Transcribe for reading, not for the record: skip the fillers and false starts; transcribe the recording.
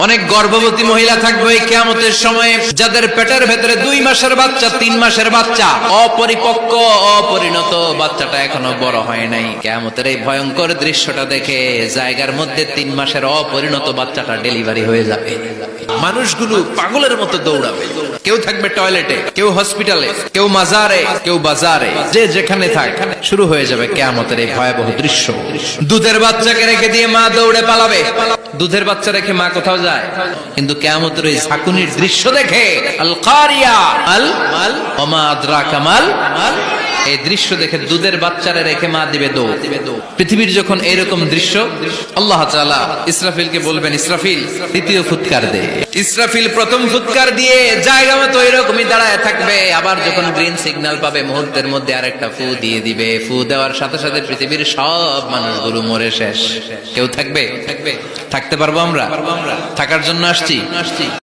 অনেক গর্ভবতী মহিলা থাকবে এই কিয়ামতের সময়ে, যাদের পেটের ভেতরে 2 মাসের বাচ্চা, 3 মাসের বাচ্চা, অপরিপক্ক অপরিণত বাচ্চাটা এখনো বড় হয় নাই। কিয়ামতের এই ভয়ঙ্কর দৃশ্যটা দেখে জায়গার মধ্যে 3 মাসের অপরিণত বাচ্চাটা ডেলিভারি হয়ে যাবে। মানুষগুলো পাগলের মতো দৌড়াবে। কেউ থাকবে টয়লেটে, কেউ হসপিটালে, কেউ মাজারে, কেউ বাজারে, যে যেখানে থাক, শুরু হয়ে যাবে কিয়ামতের এই ভয়াবহ দৃশ্য। দুধের বাচ্চাকে রেখে দিয়ে মা দৌড়ে পালাবে। দুধের বাচ্চা রেখে মা কোথাও যায়, কিন্তু কিয়ামতের এই ঝাঁকুনির দৃশ্য দেখে আল কারিয়া আল মাল ওমা আদরাকা মাল, এই দৃশ্য দেখে দুধের বাচ্চারে রেখে মা দিবে দৌড়। পৃথিবীর যখন এরকম দৃশ্য, আল্লাহ তাআলা ইসরাফিলকে বলবেন, ইসরাফিল দ্বিতীয় ফুৎকার দে। ইসরাফিল প্রথম ফুৎকার দিয়ে জায়গা মতো এরকমই দাঁড়ায় থাকবে। আবার যখন গ্রিন সিগন্যাল পাবে মুহূর্তের মধ্যে আরেকটা ফু দিয়ে দিবে। ফু দেওয়ার সাথে সাথে পৃথিবীর সব মানুষগুলো মরে শেষ। কেউ থাকবে? থাকতে পারবো আমরা? থাকার জন্য আসছি।